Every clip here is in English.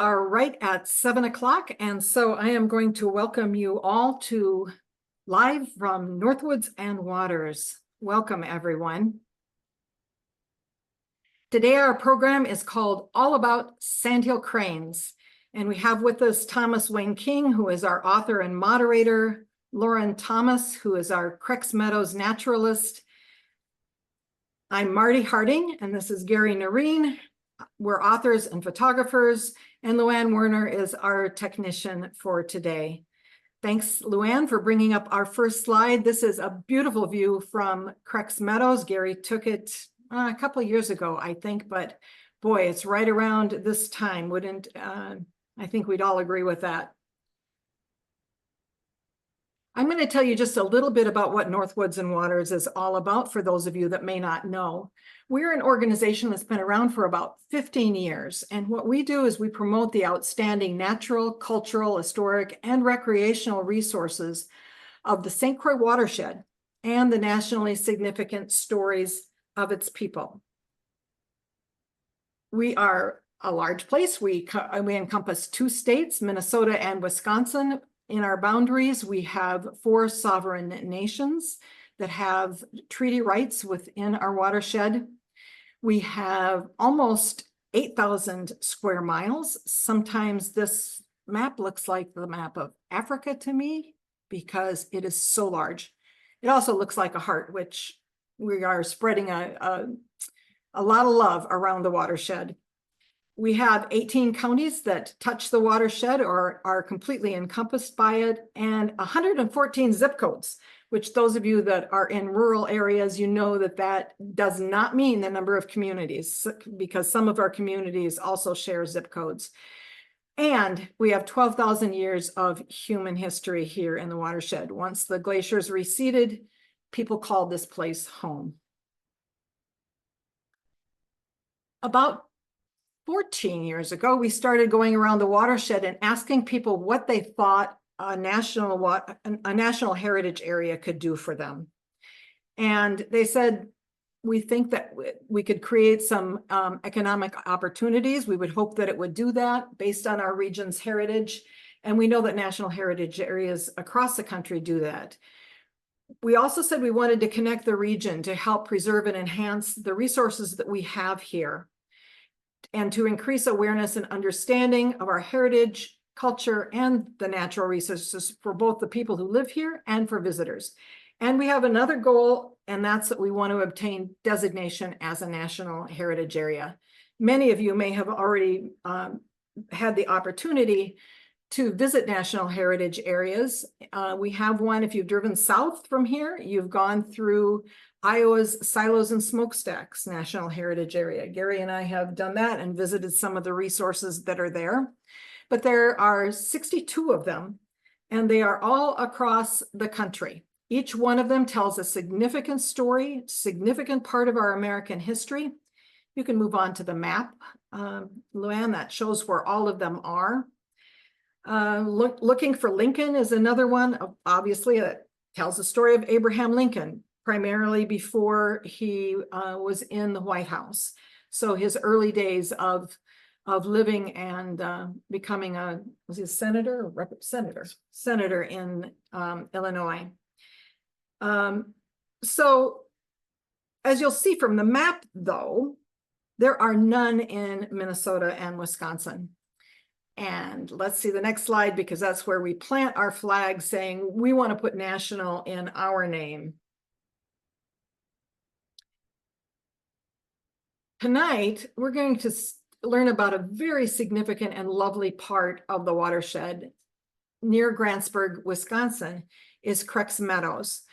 are right at 7 o'clock, and so I am going to welcome you all to live from Northwoods and Waters. Welcome, everyone. Today, our program is called All About Sandhill Cranes, and we have with us Thomas Wayne King, who is our author and moderator, Lauren Thomas, who is our Crex Meadows naturalist. I'm Marty Harding, and this is Gary Noren. We're authors and photographers, and Luann Werner is our technician for today. Thanks, Luann, for bringing up our first slide. This is a beautiful view from Crex Meadows. Gary took it a couple of years ago, I think, but boy, it's right around this time. I think we'd all agree with that. I'm going to tell you just a little bit about what Northwoods and Waters is all about for those of you that may not know. We're an organization that's been around for about 15 years, and what we do is we promote the outstanding natural, cultural, historic, and recreational resources of the St. Croix watershed and the nationally significant stories of its people. We are a large place. We encompass 2 states, Minnesota and Wisconsin. In our boundaries, we have 4 sovereign nations that have treaty rights within our watershed. We have almost 8,000 square miles. Sometimes this map looks like the map of Africa to me because it is so large. It also looks like a heart, which we are spreading a lot of love around the watershed. We have 18 counties that touch the watershed or are completely encompassed by it, and 114 zip codes, which those of you that are in rural areas, you know that does not mean the number of communities, because some of our communities also share zip codes. And we have 12,000 years of human history here in the watershed. Once the glaciers receded, people called this place home. About 14 years ago, we started going around the watershed and asking people what they thought a national heritage area could do for them. And they said, we think that we could create some economic opportunities. We would hope that it would do that based on our region's heritage. And we know that national heritage areas across the country do that. We also said we wanted to connect the region to help preserve and enhance the resources that we have here, and to increase awareness and understanding of our heritage, culture, and the natural resources for both the people who live here and for visitors. And we have another goal, and that's that we want to obtain designation as a national heritage area. Many of you may have already had the opportunity to visit national heritage areas. We have one, if you've driven south from here, you've gone through Iowa's Silos and Smokestacks National Heritage Area. Gary and I have done that and visited some of the resources that are there. But there are 62 of them, and they are all across the country. Each one of them tells a significant story, significant part of our American history. You can move on to the map, Luann, that shows where all of them are. Looking for Lincoln is another one. Obviously, it tells the story of Abraham Lincoln, primarily before he was in the White House. So his early days of living and becoming was he a senator or senator in Illinois. So as you'll see from the map, though, there are none in Minnesota and Wisconsin. And let's see the next slide, because that's where we plant our flag saying we want to put national in our name. Tonight, we're going to learn about a very significant and lovely part of the watershed near Grantsburg, Wisconsin, is Crex Meadows.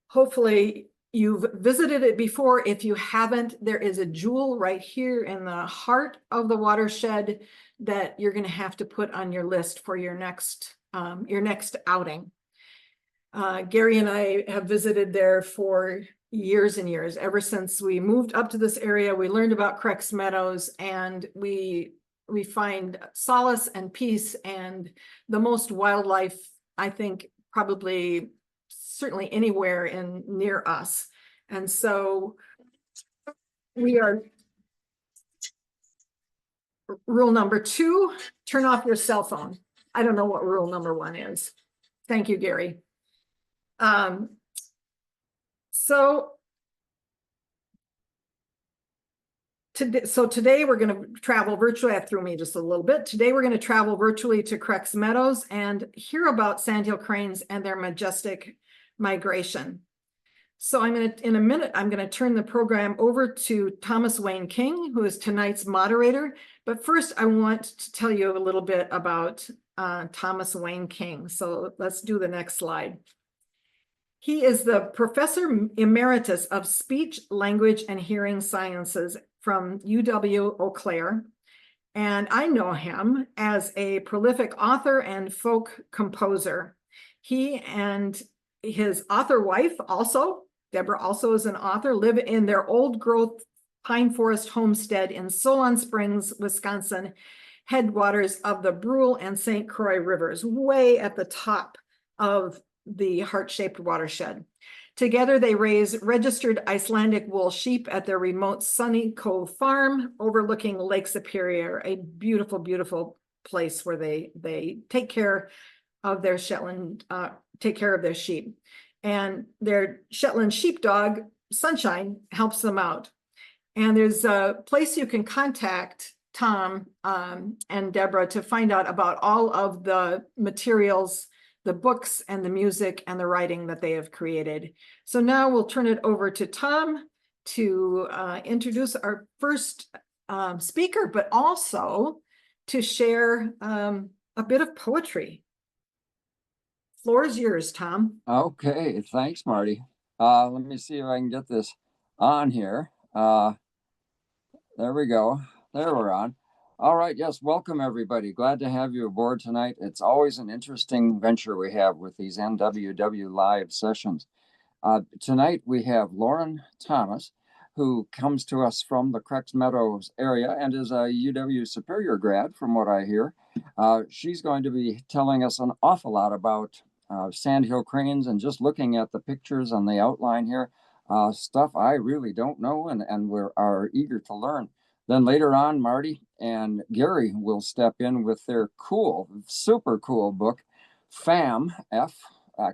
Hopefully, you've visited it before. If you haven't, there is a jewel right here in the heart of the watershed that you're going to have to put on your list for your next outing. Gary and I have visited there for years and years. Ever since we moved up to this area, we learned about Crex Meadows, and we find solace and peace and the most wildlife, I think, probably certainly anywhere near us. And so we are Rule number 2, turn off your cell phone. I don't know what rule number 1 is. Thank you, Gary. So today we're going to travel virtually. That threw me just a little bit. Today we're going to travel virtually to Crex Meadows and hear about Sandhill Cranes and their majestic migration. So in a minute, I'm going to turn the program over to Thomas Wayne King, who is tonight's moderator. But first, I want to tell you a little bit about Thomas Wayne King. So let's do the next slide. He is the Professor Emeritus of Speech, Language, and Hearing Sciences from UW Eau Claire. And I know him as a prolific author and folk composer. He and his author wife also, Deborah also is an author, live in their old growth pine forest homestead in Solon Springs, Wisconsin, headwaters of the Brule and St. Croix rivers, way at the top of the heart-shaped watershed. Together, they raise registered Icelandic wool sheep at their remote Sunny Cove farm overlooking Lake Superior, a beautiful, beautiful place where they take care of their Shetland, take care of their sheep. And their Shetland sheepdog, Sunshine, helps them out. And there's a place you can contact Tom and Deborah to find out about all of the materials, the books and the music and the writing that they have created. So now we'll turn it over to Tom to introduce our first speaker, but also to share a bit of poetry. Floor is yours, Tom. Okay, thanks, Marty. Let me see if I can get this on here. There we go. There we're on. All right, yes, welcome everybody. Glad to have you aboard tonight. It's always an interesting venture we have with these NWW live sessions. Tonight we have Lauren Thomas, who comes to us from the Crex Meadows area and is a UW Superior grad, from what I hear. She's going to be telling us an awful lot about Sandhill Cranes, and just looking at the pictures on the outline here, stuff I really don't know and we are eager to learn. Then later on, Marty and Gary will step in with their cool, super cool book, FAM,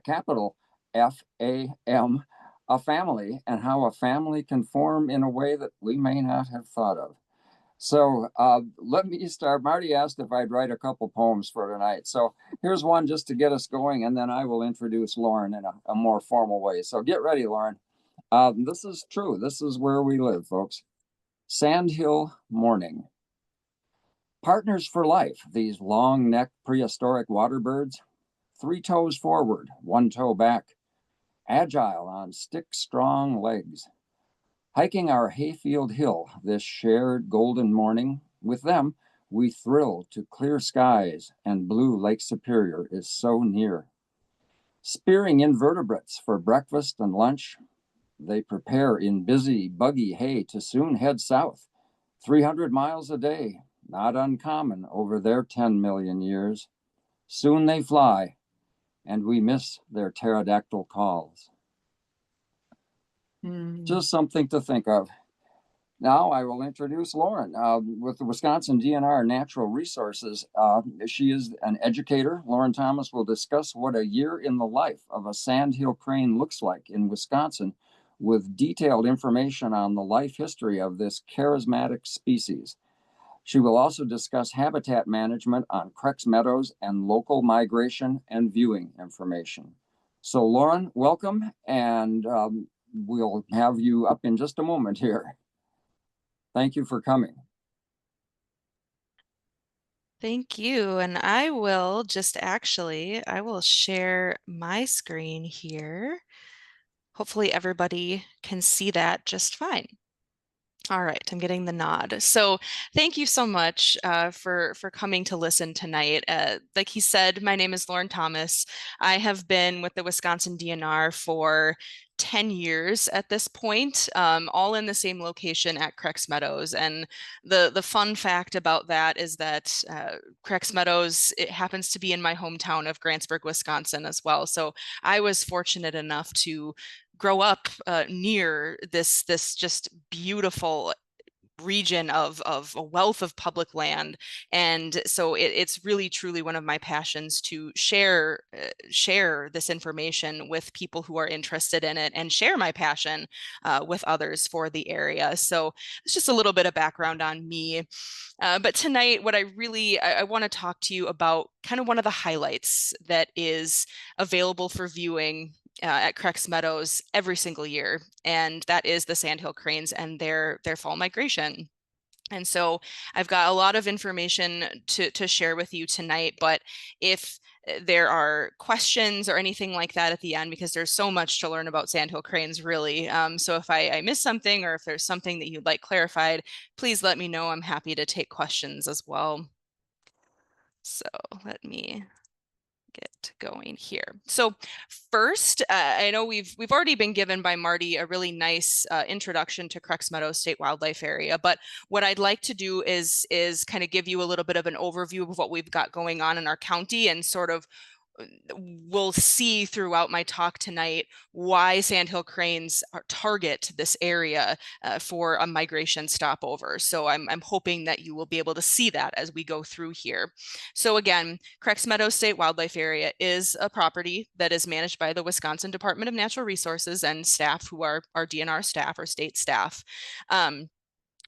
capital F-A-M, a family, and how a family can form in a way that we may not have thought of. So let me start. Marty asked if I'd write a couple poems for tonight. So here's one just to get us going, and then I will introduce Lauren in a more formal way. So get ready, Lauren. This is true. This is where we live, folks. Sandhill morning. Partners for life, these long-necked prehistoric water birds. 3 toes forward, 1 toe back. Agile on stick-strong legs. Hiking our hayfield hill this shared golden morning, with them we thrill to clear skies, and blue Lake Superior is so near. Spearing invertebrates for breakfast and lunch, they prepare in busy, buggy hay to soon head south. 300 miles a day, not uncommon over their 10 million years. Soon they fly, and we miss their pterodactyl calls. Just something to think of. Now I will introduce Lauren with the Wisconsin DNR Natural Resources. She is an educator. Lauren Thomas will discuss what a year in the life of a sandhill crane looks like in Wisconsin, with detailed information on the life history of this charismatic species. She will also discuss habitat management on Crex Meadows and local migration and viewing information. So Lauren, welcome, and we'll have you up in just a moment here. Thank you for coming. Thank you. And I will I will share my screen here. Hopefully everybody can see that just fine. All right, I'm getting the nod. So thank you so much for coming to listen tonight. Like he said, my name is Lauren Thomas. I have been with the Wisconsin DNR for 10 years at this point, all in the same location at Crex Meadows. And the fun fact about that is that Crex Meadows, it happens to be in my hometown of Grantsburg, Wisconsin as well. So I was fortunate enough to grow up near this just beautiful region of a wealth of public land. And so it's really truly one of my passions to share this information with people who are interested in it, and share my passion with others for the area. So it's just a little bit of background on me. But tonight, what I want to talk to you about kind of one of the highlights that is available for viewing at Crex Meadows every single year, and that is the Sandhill Cranes and their fall migration. And so I've got a lot of information to share with you tonight, but if there are questions or anything like that at the end, because there's so much to learn about Sandhill Cranes, really. So if I miss something, or if there's something that you'd like clarified, please let me know. I'm happy to take questions as well. So let me get going here. So first, I know we've already been given by Marty a really nice introduction to Crex Meadows State Wildlife Area, but what I'd like to do is kind of give you a little bit of an overview of what we've got going on in our county, and sort of we'll see throughout my talk tonight why Sandhill Cranes target this area for a migration stopover. So I'm hoping that you will be able to see that as we go through here. So again, Crex Meadows State Wildlife Area is a property that is managed by the Wisconsin Department of Natural Resources and staff who are our DNR staff or state staff.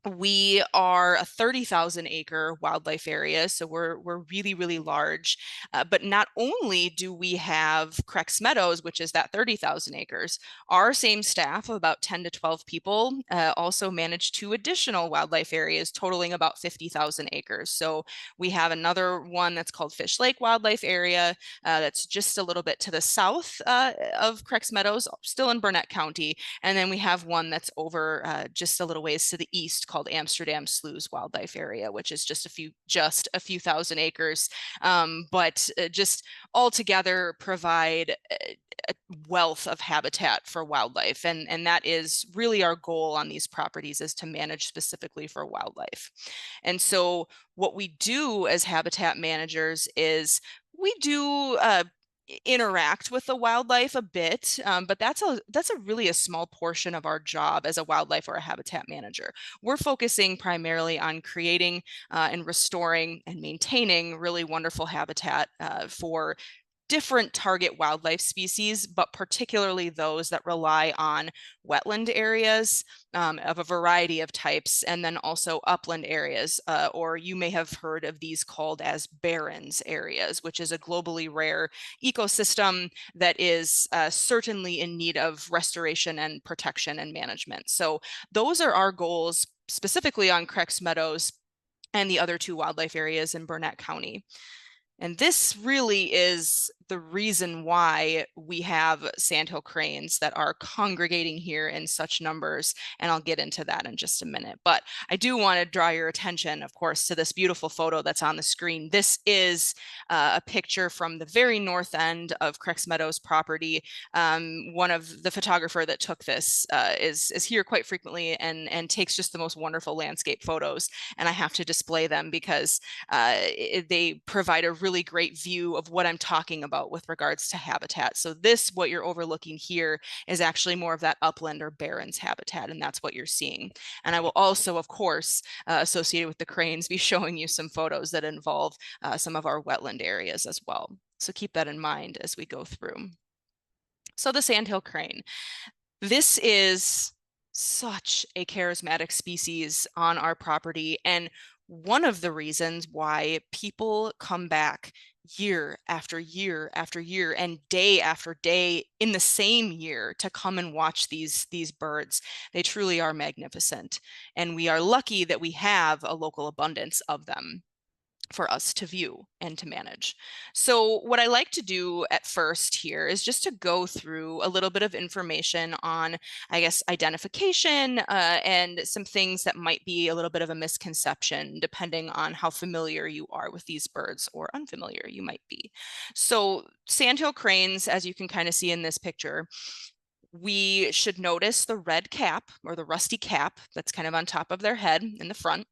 We are a 30,000 acre wildlife area, so we're really, really large. But not only do we have Crex Meadows, which is that 30,000 acres, our same staff of about 10 to 12 people also manage 2 additional wildlife areas totaling about 50,000 acres. So we have another one that's called Fish Lake Wildlife Area that's just a little bit to the south of Crex Meadows, still in Burnett County. And then we have one that's over just a little ways to the east called Amsterdam Sloughs Wildlife Area, which is just a few thousand acres, but just altogether provide a wealth of habitat for wildlife, and that is really our goal on these properties, is to manage specifically for wildlife. And so what we do as habitat managers is we do interact with the wildlife a bit, but that's really a small portion of our job as a wildlife or a habitat manager. We're focusing primarily on creating and restoring and maintaining really wonderful habitat for different target wildlife species, but particularly those that rely on wetland areas of a variety of types, and then also upland areas, or you may have heard of these called as barrens areas, which is a globally rare ecosystem that is certainly in need of restoration and protection and management. So those are our goals specifically on Crex Meadows and the other 2 wildlife areas in Burnett County. And this really is the reason why we have Sandhill Cranes that are congregating here in such numbers, and I'll get into that in just a minute. But I do want to draw your attention, of course, to this beautiful photo that's on the screen. This is a picture from the very north end of Crex Meadows property. One of the photographer that took this is here quite frequently and takes just the most wonderful landscape photos, and I have to display them because they provide a really great view of what I'm talking about with regards to habitat. So what you're overlooking here is actually more of that upland or barrens habitat, and that's what you're seeing. And I will also, of course, associated with the cranes, be showing you some photos that involve some of our wetland areas as well. So keep that in mind as we go through. So the Sandhill crane. This is such a charismatic species on our property, and one of the reasons why people come back year after year after year and day after day in the same year to come and watch these birds. They truly are magnificent, and we are lucky that we have a local abundance of them for us to view and to manage. So what I like to do at first here is just to go through a little bit of information on, I guess, identification and some things that might be a little bit of a misconception depending on how familiar you are with these birds or unfamiliar you might be. So Sandhill cranes, as you can kind of see in this picture, we should notice the red cap or the rusty cap that's kind of on top of their head in the front.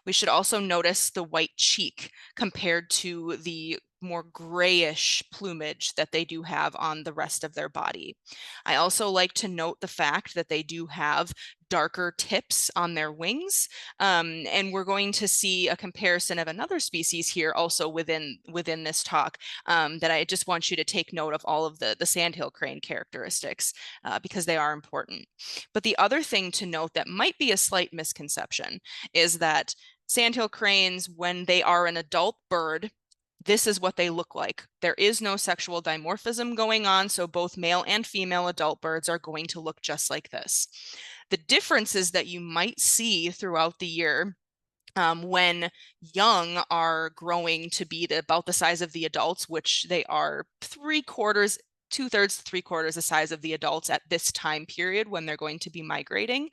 We should also notice the white cheek compared to the more grayish plumage that they do have on the rest of their body. I also like to note the fact that they do have darker tips on their wings. And we're going to see a comparison of another species here also within this talk, that I just want you to take note of all of the sandhill crane characteristics, because they are important. But the other thing to note that might be a slight misconception is that sandhill cranes, when they are an adult bird, this is what they look like. There is no sexual dimorphism going on, so both male and female adult birds are going to look just like this. The differences that you might see throughout the year, when young are growing to be about the size of the adults, which they are 2/3 to 3/4 the size of the adults at this time period when they're going to be migrating.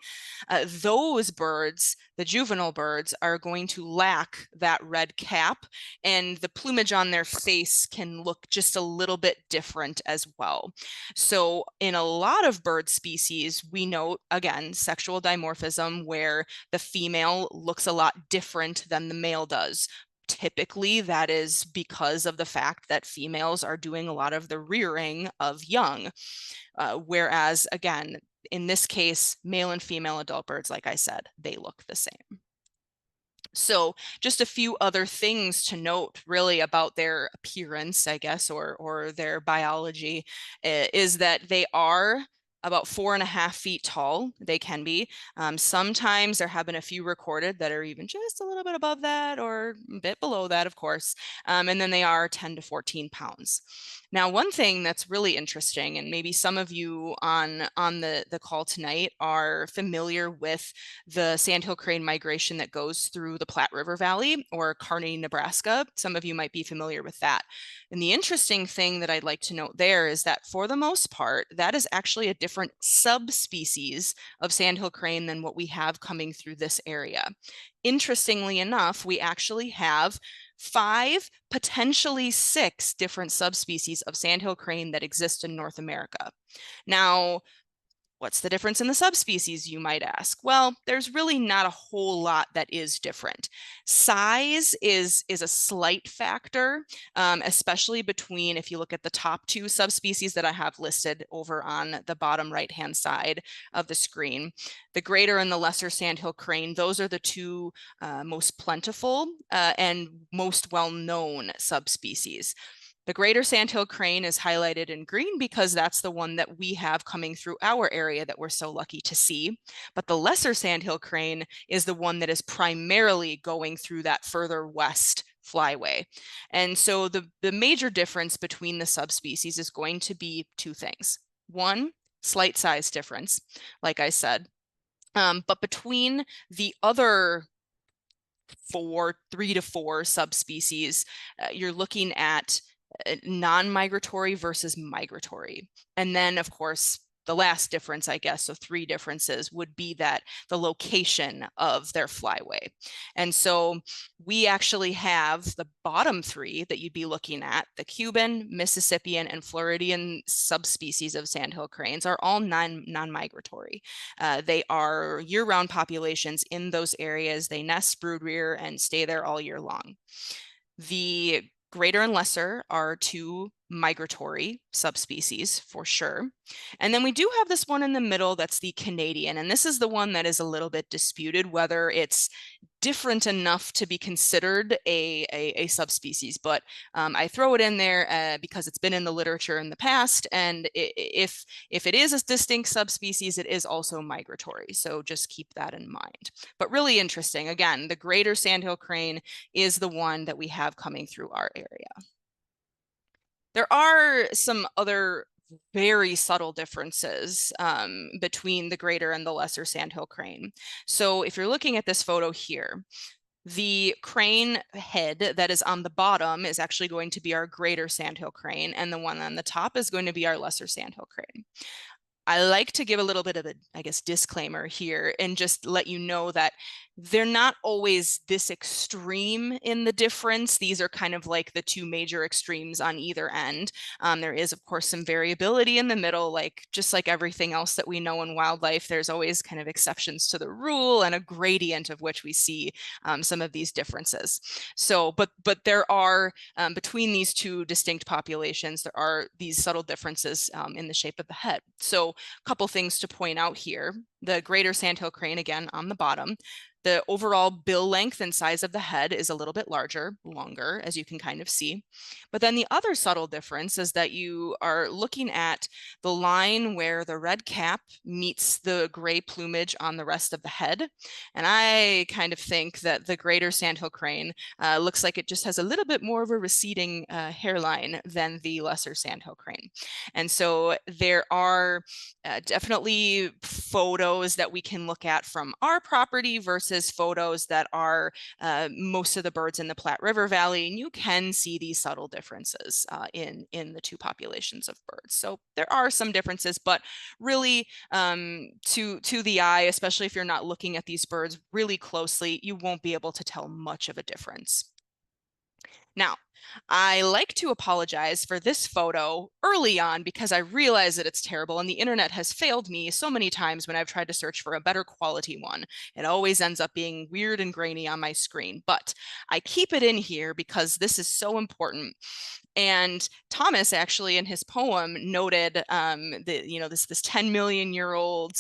Those birds, the juvenile birds, are going to lack that red cap, and the plumage on their face can look just a little bit different as well. So in a lot of bird species, we note, again, sexual dimorphism, where the female looks a lot different than the male does. Typically, that is because of the fact that females are doing a lot of the rearing of young, whereas, again, in this case, male and female adult birds, like I said, they look the same. So just a few other things to note really about their appearance, I guess, or their biology, is that they are about 4.5 feet tall. They can be. Sometimes there have been a few recorded that are even just a little bit above that or a bit below that, of course. And then they are 10 to 14 pounds. Now, one thing that's really interesting, and maybe some of you on the call tonight are familiar with the sandhill crane migration that goes through the Platte River Valley or Kearney, Nebraska. Some of you might be familiar with that. And the interesting thing that I'd like to note there is that for the most part, that is actually a different subspecies of sandhill crane than what we have coming through this area. Interestingly enough, we actually have 5, potentially 6 different subspecies of sandhill crane that exist in North America. Now, what's the difference in the subspecies, you might ask? Well, there's really not a whole lot that is different. Size is a slight factor, especially between, if you look at the top 2 subspecies that I have listed over on the bottom right-hand side of the screen. The greater and the lesser sandhill crane, those are the 2 most plentiful and most well-known subspecies. The greater sandhill crane is highlighted in green because that's the one that we have coming through our area that we're so lucky to see. But the lesser sandhill crane is the one that is primarily going through that further west flyway. And so the major difference between the subspecies is going to be 2 things. One, slight size difference, like I said. But between the other 3 to 4 subspecies, you're looking at non-migratory versus migratory. And then, of course, the last difference, I guess, so 3 differences would be that the location of their flyway. And so we actually have the bottom 3 that you'd be looking at, the Cuban, Mississippian, and Floridian subspecies of sandhill cranes are all non-migratory. They are year-round populations in those areas. They nest, brood rear, and stay there all year long. The greater and lesser are 2 migratory subspecies for sure. And then we do have this one in the middle that's the Canadian, and this is the one that is a little bit disputed whether it's different enough to be considered a subspecies, but I throw it in there because it's been in the literature in the past, and if it is a distinct subspecies, it is also migratory, so just keep that in mind. But really interesting, again, the greater sandhill crane is the one that we have coming through our area. There are some other very subtle differences between the greater and the lesser sandhill crane. So if you're looking at this photo here, the crane head that is on the bottom is actually going to be our greater sandhill crane, and the one on the top is going to be our lesser sandhill crane. I like to give a little bit of a, I guess, disclaimer here and just let you know that they're not always this extreme in the difference. These are kind of like the 2 major extremes on either end. There is, of course, some variability in the middle, just like everything else that we know in wildlife. There's always kind of exceptions to the rule and a gradient of which we see some of these differences. So, but there are, between these 2 distinct populations, there are these subtle differences in the shape of the head. So a couple things to point out here. The greater sandhill crane, again, on the bottom. The overall bill length and size of the head is a little bit larger, longer, as you can kind of see. But then the other subtle difference is that you are looking at the line where the red cap meets the gray plumage on the rest of the head. And I kind of think that the greater sandhill crane looks like it just has a little bit more of a receding hairline than the lesser sandhill crane. And so there are definitely photos that we can look at from our property versus photos that are most of the birds in the Platte River Valley, and you can see these subtle differences in the two populations of birds. So there are some differences, but really to the eye, especially if you're not looking at these birds really closely, you won't be able to tell much of a difference. Now, I like to apologize for this photo early on because I realize that it's terrible and the internet has failed me so many times when I've tried to search for a better quality one. It always ends up being weird and grainy on my screen, but I keep it in here because this is so important. And Thomas actually in his poem noted this 10 million year old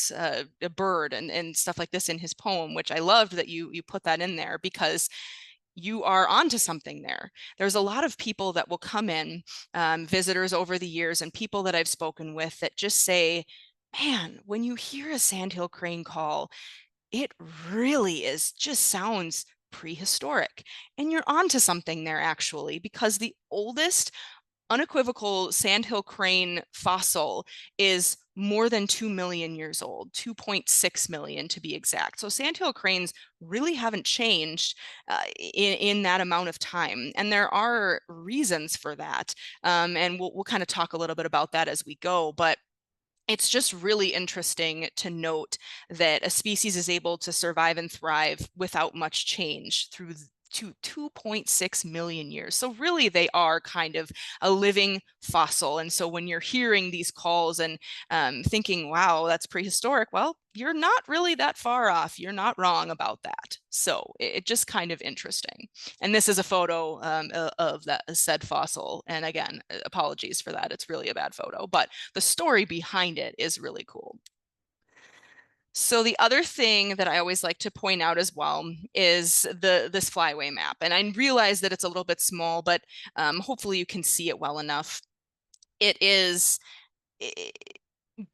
bird and stuff like this in his poem, which I loved that you put that in there because you are onto something there. There's a lot of people that will come in, visitors over the years and people that I've spoken with that just say, man, when you hear a sandhill crane call, it really just sounds prehistoric. And you're onto something there actually, because the oldest unequivocal sandhill crane fossil is more than 2 million years old, 2.6 million to be exact. So sandhill cranes really haven't changed in that amount of time. And there are reasons for that. And we'll kind of talk a little bit about that as we go. But it's just really interesting to note that a species is able to survive and thrive without much change through to 2.6 million years. So really they are kind of a living fossil. And so when you're hearing these calls and thinking, wow, that's prehistoric, well, you're not really that far off. You're not wrong about that. So it's just kind of interesting. And this is a photo of that said fossil. And again, apologies for that. It's really a bad photo, but the story behind it is really cool. So the other thing that I always like to point out as well is this flyway map. And I realize that it's a little bit small, but hopefully you can see it well enough. It is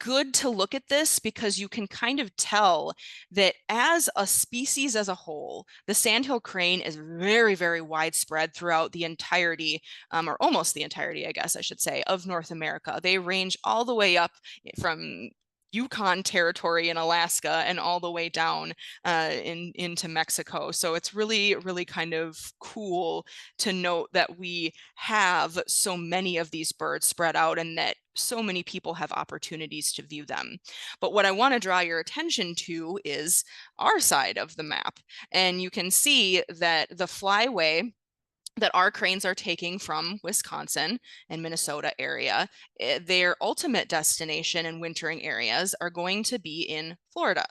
good to look at this because you can kind of tell that as a species as a whole, the sandhill crane is very, very widespread throughout the entirety, or almost the entirety, I guess I should say, of North America. They range all the way up from Yukon territory in Alaska and all the way down into Mexico. So it's really, really kind of cool to note that we have so many of these birds spread out and that so many people have opportunities to view them. But what I want to draw your attention to is our side of the map. And you can see that the flyway that our cranes are taking from Wisconsin and Minnesota area, their ultimate destination and wintering areas are going to be in Florida.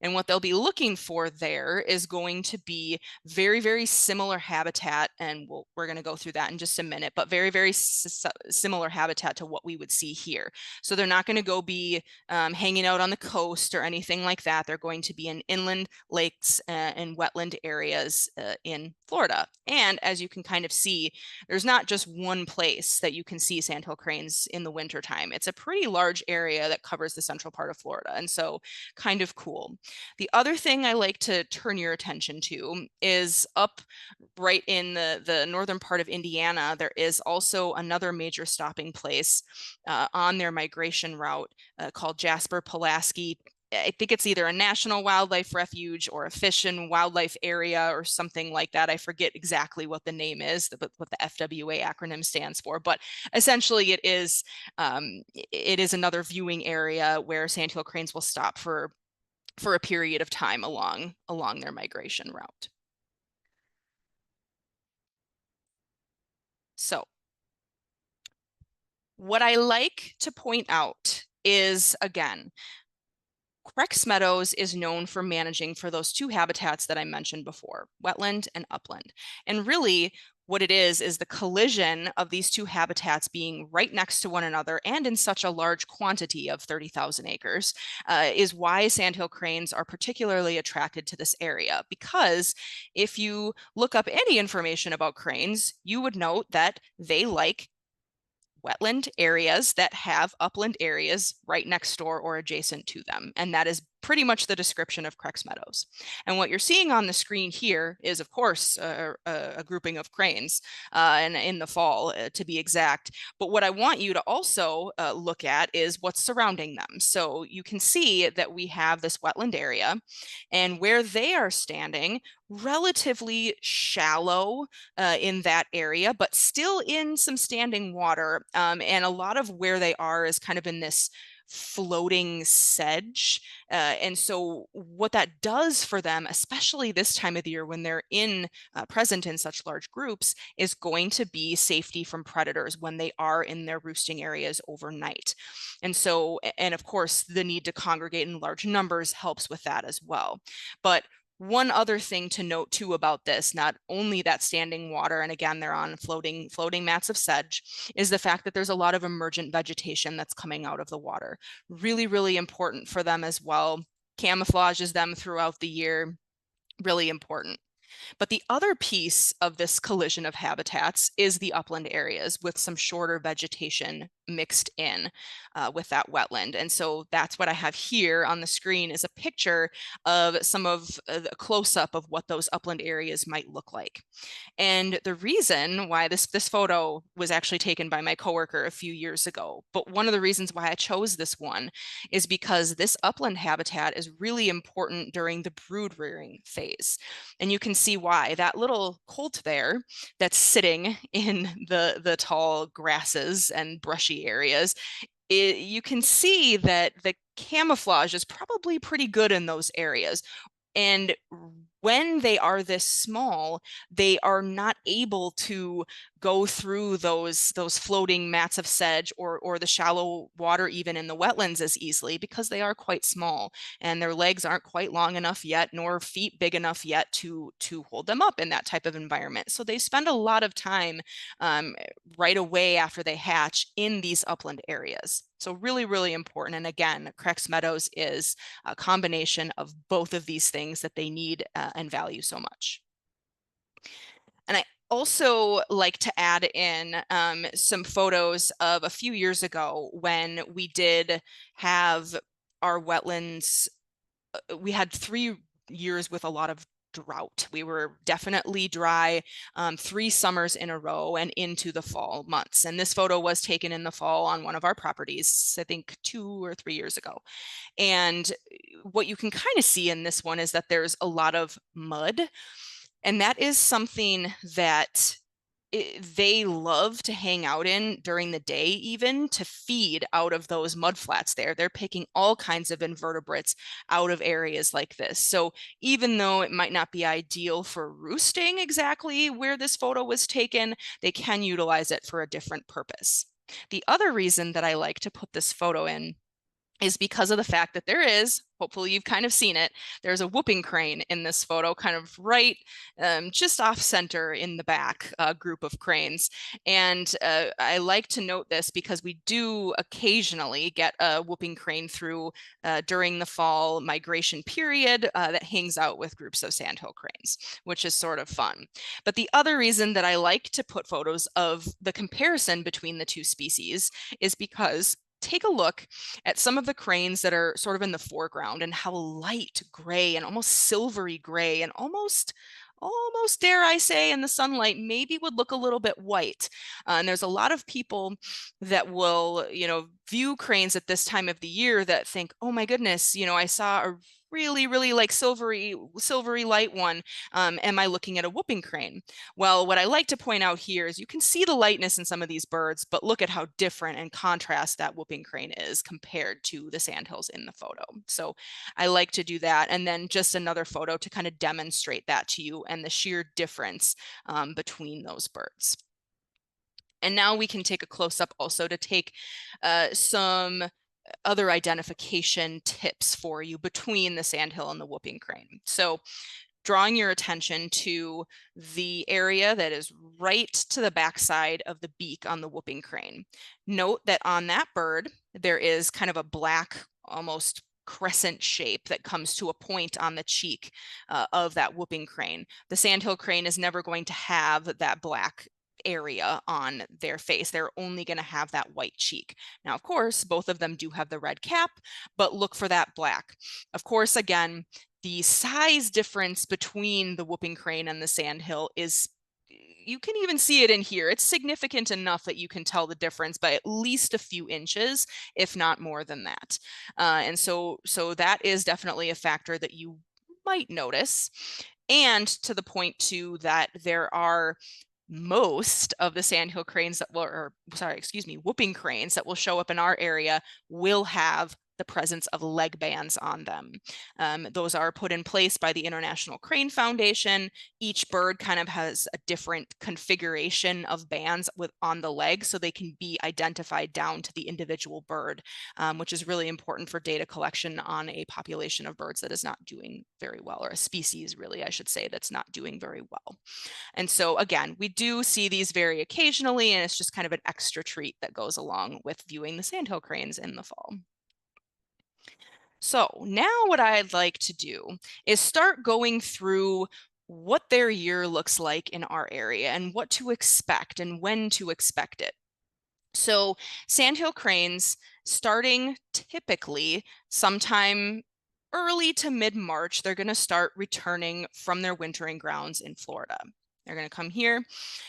And what they'll be looking for there is going to be very, very similar habitat. And we're going to go through that in just a minute, but very, very similar habitat to what we would see here. So they're not going to go be hanging out on the coast or anything like that. They're going to be in inland lakes and wetland areas in Florida. And as you can kind of see, there's not just one place that you can see sandhill cranes in the wintertime. It's a pretty large area that covers the central part of Florida. And so kind of cool. The other thing I like to turn your attention to is up right in the northern part of Indiana. There is also another major stopping place on their migration route called Jasper-Pulaski. I think it's either a national wildlife refuge or a fish and wildlife area or something like that. I forget exactly what the name is, what the FWA acronym stands for, but essentially it is another viewing area where sandhill cranes will stop for a period of time along their migration route. So what I like to point out is, again, Crex Meadows is known for managing for those two habitats that I mentioned before, wetland and upland. And really, what it is the collision of these two habitats being right next to one another and in such a large quantity of 30,000 acres is why sandhill cranes are particularly attracted to this area. Because if you look up any information about cranes, you would note that they like wetland areas that have upland areas right next door or adjacent to them. And that is pretty much the description of Crex Meadows. And what you're seeing on the screen here is, of course, a grouping of cranes and in the fall, to be exact. But what I want you to also look at is what's surrounding them. So you can see that we have this wetland area, and where they are standing, relatively shallow in that area, but still in some standing water. And a lot of where they are is kind of in this floating sedge. And so what that does for them, especially this time of the year when they're present in such large groups, is going to be safety from predators when they are in their roosting areas overnight. And so, and of course, the need to congregate in large numbers helps with that as well. But one other thing to note too about this, not only that standing water, and again, they're on floating mats of sedge, is the fact that there's a lot of emergent vegetation that's coming out of the water. Really, really important for them as well. Camouflages them throughout the year, really important. But the other piece of this collision of habitats is the upland areas with some shorter vegetation mixed in with that wetland. And so that's what I have here on the screen is a picture of some of the close-up of what those upland areas might look like. And the reason why this photo was actually taken by my coworker a few years ago, but one of the reasons why I chose this one is because this upland habitat is really important during the brood rearing phase. And you can see why. That little colt there that's sitting in the tall grasses and brushy areas, you can see that the camouflage is probably pretty good in those areas. And when they are this small, they are not able to go through those floating mats of sedge or the shallow water even in the wetlands as easily because they are quite small and their legs aren't quite long enough yet, nor feet big enough yet to hold them up in that type of environment. So they spend a lot of time right away after they hatch in these upland areas. So really, really important. And again, Crex Meadows is a combination of both of these things that they need and value so much. And I also like to add in some photos of a few years ago when we did have our wetlands. We had 3 years with a lot of drought. We were definitely dry 3 summers in a row and into the fall months. And this photo was taken in the fall on one of our properties, I think 2 or 3 years ago. And what you can kind of see in this one is that there's a lot of mud. And that is something that they love to hang out in during the day, even to feed out of those mud flats there. They're picking all kinds of invertebrates out of areas like this. So even though it might not be ideal for roosting exactly where this photo was taken, they can utilize it for a different purpose. The other reason that I like to put this photo in is because of the fact that there is, hopefully you've kind of seen it, there's a whooping crane in this photo, kind of right just off center in the back group of cranes. And I like to note this because we do occasionally get a whooping crane through during the fall migration period that hangs out with groups of sandhill cranes, which is sort of fun. But the other reason that I like to put photos of the comparison between the two species is because take a look at some of the cranes that are sort of in the foreground and how light gray and almost silvery gray and almost dare I say in the sunlight maybe would look a little bit white. And there's a lot of people that will, view cranes at this time of the year that think, oh my goodness, I saw a really like silvery light one. Am I looking at a whooping crane? Well, what I like to point out here is you can see the lightness in some of these birds, but look at how different and contrast that whooping crane is compared to the sandhills in the photo. So I like to do that. And then just another photo to kind of demonstrate that to you and the sheer difference between those birds. And now we can take a close-up also to take some other identification tips for you between the sandhill and the whooping crane. So drawing your attention to the area that is right to the backside of the beak on the whooping crane. Note that on that bird, there is kind of a black, almost crescent shape that comes to a point on the cheek of that whooping crane. The sandhill crane is never going to have that black area on their face. They're only going to have that white cheek. Now, of course, both of them do have the red cap, but look for that black. Of course, again, the size difference between the whooping crane and the sandhill is, you can even see it in here. It's significant enough that you can tell the difference by at least a few inches, if not more than that. And so that is definitely a factor that you might notice. And to the point too, that there are most of the sandhill cranes that will, or sorry, excuse me, whooping cranes that will show up in our area will have the presence of leg bands on them. Those are put in place by the International Crane Foundation. Each bird kind of has a different configuration of bands on the leg, so they can be identified down to the individual bird, which is really important for data collection on a population of birds that is not doing very well, or a species really, I should say, that's not doing very well. And so again, we do see these very occasionally, and it's just kind of an extra treat that goes along with viewing the sandhill cranes in the fall. So now what I'd like to do is start going through what their year looks like in our area and what to expect and when to expect it. So sandhill cranes, starting typically sometime early to mid-March, they're going to start returning from their wintering grounds in Florida. They're going to come here,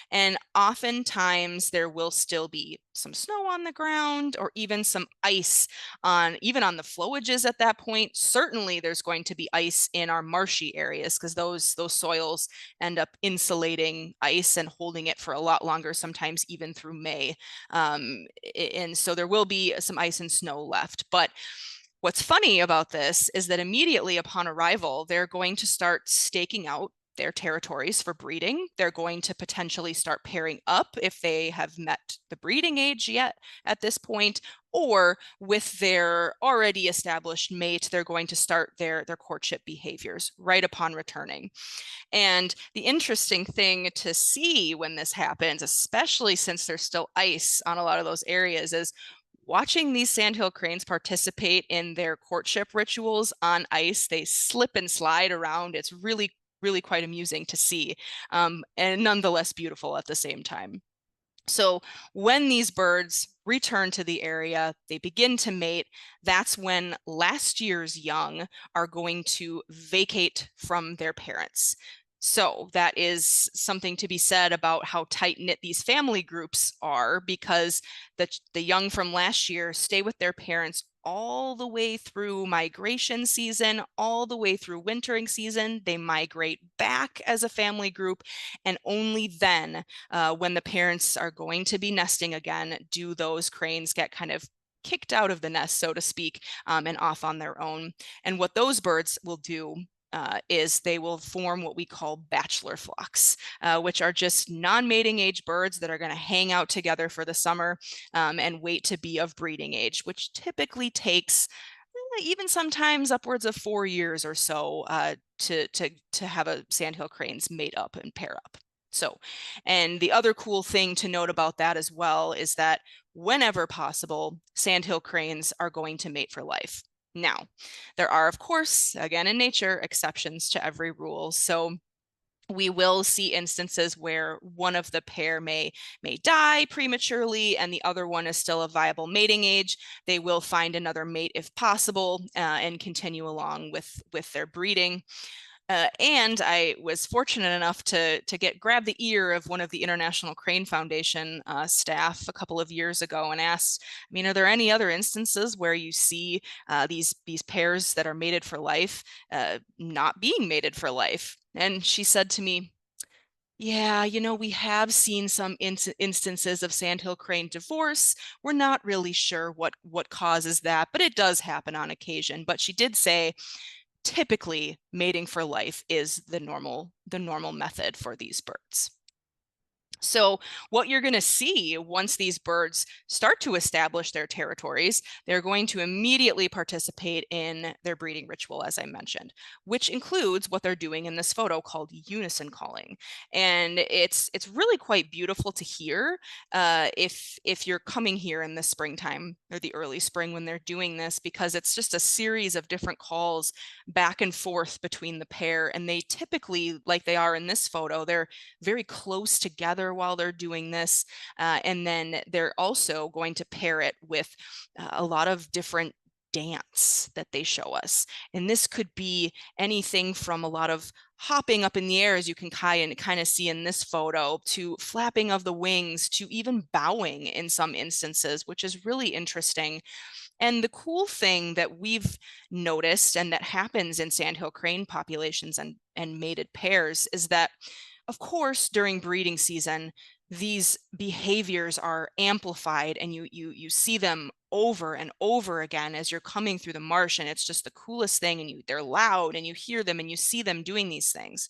and oftentimes there will still be some snow on the ground, or even some ice even on the flowages at that point. Certainly there's going to be ice in our marshy areas, because those soils end up insulating ice and holding it for a lot longer, sometimes even through May. And so there will be some ice and snow left. But what's funny about this is that immediately upon arrival, they're going to start staking out their territories for breeding. They're going to potentially start pairing up if they have met the breeding age yet at this point, or with their already established mate, they're going to start their courtship behaviors right upon returning. And the interesting thing to see when this happens, especially since there's still ice on a lot of those areas, is watching these sandhill cranes participate in their courtship rituals on ice. They slip and slide around. It's really quite amusing to see, and nonetheless beautiful at the same time. So when these birds return to the area, they begin to mate. That's when last year's young are going to vacate from their parents. So that is something to be said about how tight-knit these family groups are, because the young from last year stay with their parents all the way through migration season, all the way through wintering season. They migrate back as a family group, and only then, when the parents are going to be nesting again, do those cranes get kind of kicked out of the nest, so to speak, and off on their own. And what those birds will do is they will form what we call bachelor flocks, which are just non-mating age birds that are going to hang out together for the summer and wait to be of breeding age, which typically takes even sometimes upwards of 4 years or so to have a sandhill cranes mate up and pair up. So, and the other cool thing to note about that as well is that whenever possible, sandhill cranes are going to mate for life. Now, there are, of course, again in nature, exceptions to every rule. So we will see instances where one of the pair may die prematurely and the other one is still a viable mating age. They will find another mate if possible and continue along with their breeding. And I was fortunate enough to grab the ear of one of the International Crane Foundation staff a couple of years ago and asked, I mean, are there any other instances where you see these pairs that are mated for life not being mated for life? And she said to me, yeah, you know, we have seen some instances of sandhill crane divorce. We're not really sure what causes that, but it does happen on occasion. But she did say, typically mating for life is the normal method for these birds. So what you're going to see once these birds start to establish their territories, they're going to immediately participate in their breeding ritual, as I mentioned, which includes what they're doing in this photo called unison calling. And it's really quite beautiful to hear if you're coming here in the springtime or the early spring when they're doing this, because it's just a series of different calls back and forth between the pair. And they typically, like they are in this photo, they're very close together while they're doing this. And then they're also going to pair it with a lot of different dance that they show us. And this could be anything from a lot of hopping up in the air, as you can kind of see in this photo, to flapping of the wings, to even bowing in some instances, which is really interesting. And the cool thing that we've noticed and that happens in sandhill crane populations and mated pairs is that, of course, during breeding season, these behaviors are amplified, and you see them over and over again as you're coming through the marsh, and it's just the coolest thing. And they're loud, and you hear them and you see them doing these things.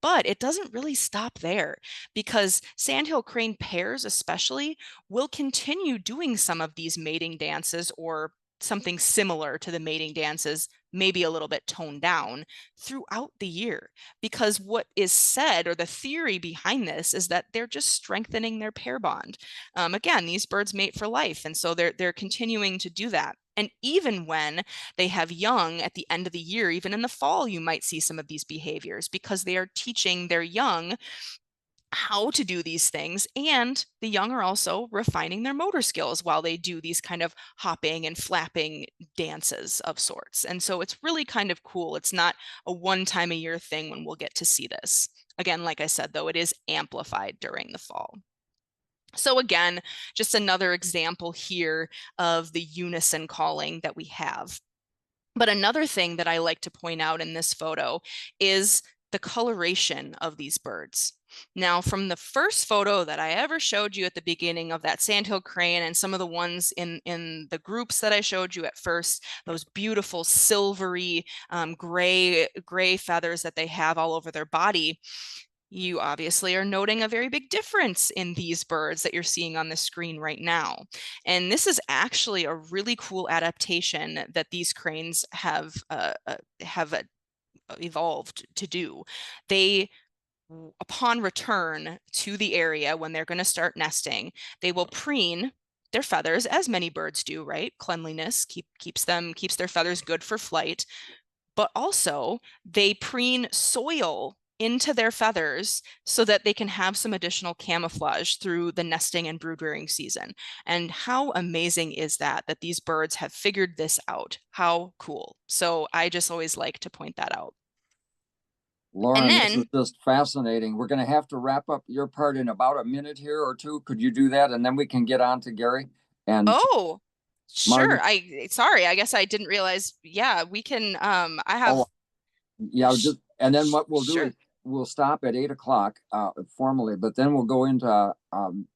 But it doesn't really stop there, because sandhill crane pairs especially will continue doing some of these mating dances, or something similar to the mating dances, maybe a little bit toned down, throughout the year. Because what is said, or the theory behind this, is that they're just strengthening their pair bond. Again, these birds mate for life, and so they're continuing to do that. And even when they have young at the end of the year, even in the fall, you might see some of these behaviors, because they are teaching their young how to do these things. And the young are also refining their motor skills while they do these kind of hopping and flapping dances of sorts. And so it's really kind of cool. It's not a one time a year thing when we'll get to see this. Again, like I said, though, it is amplified during the fall. So again, just another example here of the unison calling that we have. But another thing that I like to point out in this photo is the coloration of these birds. Now, from the first photo that I ever showed you at the beginning of that sandhill crane, and some of the ones in the groups that I showed you at first, those beautiful silvery gray feathers that they have all over their body, you obviously are noting a very big difference in these birds that you're seeing on the screen right now. And this is actually a really cool adaptation that these cranes have evolved to do. They, upon return to the area when they're going to start nesting, they will preen their feathers, as many birds do, right? Cleanliness keeps their feathers good for flight. But also they preen soil into their feathers so that they can have some additional camouflage through the nesting and brood rearing season. And how amazing is that these birds have figured this out? How cool. So I just always like to point that out. Lauren, this is just fascinating. We're going to have to wrap up your part in about a minute here or two. Could you do that? And then we can get on to Gary and sure. Marty. Sorry, I guess I didn't realize. Yeah, we can, I have. And then what we'll do Sure. is we'll stop at 8 o'clock formally, but then we'll go into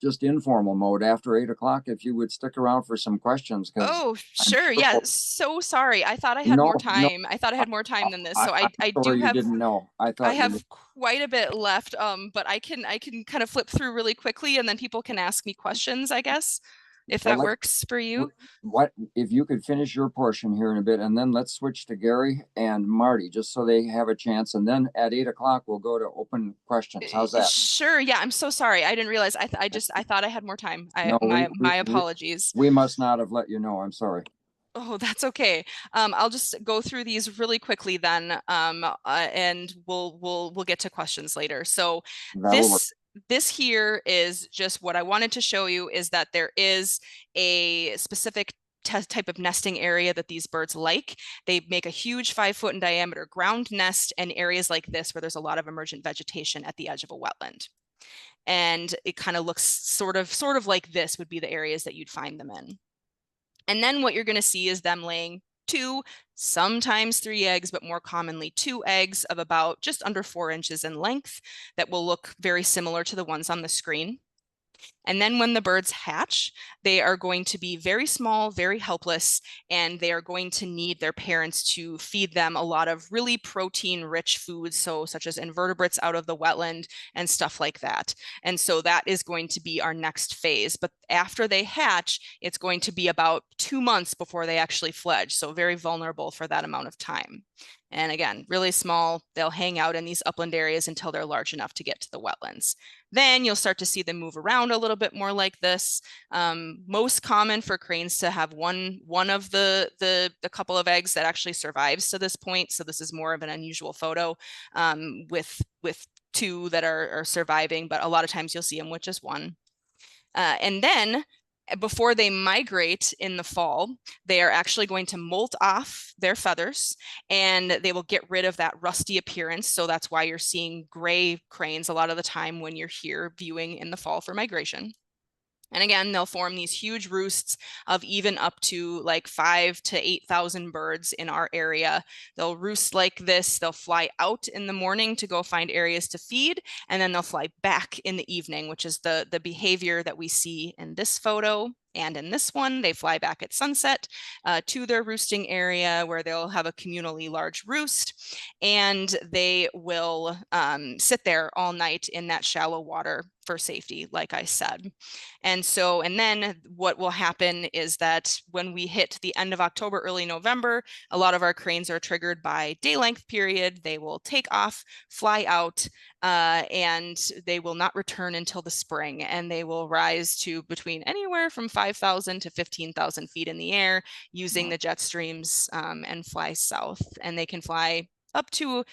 just informal mode after 8 o'clock. If you would stick around for some questions. Oh, sure. Yeah. So sorry. I thought I had more time. No, I thought I had more time than this. So I do have. You didn't know. I have quite a bit left. But I can kind of flip through really quickly, and then people can ask me questions, I guess, if that works for you. What if you could finish your portion here in a bit, and then let's switch to Gary and Marty, just so they have a chance. And then at 8 o'clock, we'll go to open questions. How's that? Sure. Yeah. I'm so sorry. I didn't realize. I thought I had more time. My apologies. We must not have let you know. I'm sorry. Oh, that's okay. I'll just go through these really quickly then, and we'll get to questions later. So this here is just what I wanted to show you, is that there is a specific type of nesting area that these birds like. They make a huge 5 foot in diameter ground nest in areas like this, where there's a lot of emergent vegetation at the edge of a wetland. And it kind of looks sort of like this would be the areas that you'd find them in. And then what you're going to see is them laying 2, sometimes 3 eggs, but more commonly 2 eggs of about just under 4 inches in length that will look very similar to the ones on the screen. And then when the birds hatch, they are going to be very small, very helpless, and they are going to need their parents to feed them a lot of really protein-rich foods, so such as invertebrates out of the wetland and stuff like that. And so that is going to be our next phase. But after they hatch, it's going to be about 2 months before they actually fledge, so very vulnerable for that amount of time. And again, really small, they'll hang out in these upland areas until they're large enough to get to the wetlands. Then you'll start to see them move around a little bit more like this. Most common for cranes to have one of the couple of eggs that actually survives to this point. So this is more of an unusual photo with 2 that are surviving, but a lot of times you'll see them with just 1. And then before they migrate in the fall, they are actually going to molt off their feathers and they will get rid of that rusty appearance. So that's why you're seeing gray cranes a lot of the time when you're here viewing in the fall for migration. And again, they'll form these huge roosts of even up to like 5,000 to 8,000 birds in our area. They'll roost like this. They'll fly out in the morning to go find areas to feed, and then they'll fly back in the evening, which is the behavior that we see in this photo. And in this one, they fly back at sunset to their roosting area where they'll have a communally large roost, and they will sit there all night in that shallow water for safety, like I said. And then what will happen is that when we hit the end of October, early November, a lot of our cranes are triggered by day length period. They will take off, fly out, and they will not return until the spring, and they will rise to between anywhere from 5,000 to 15,000 feet in the air using the jet streams and fly south. And they can fly up to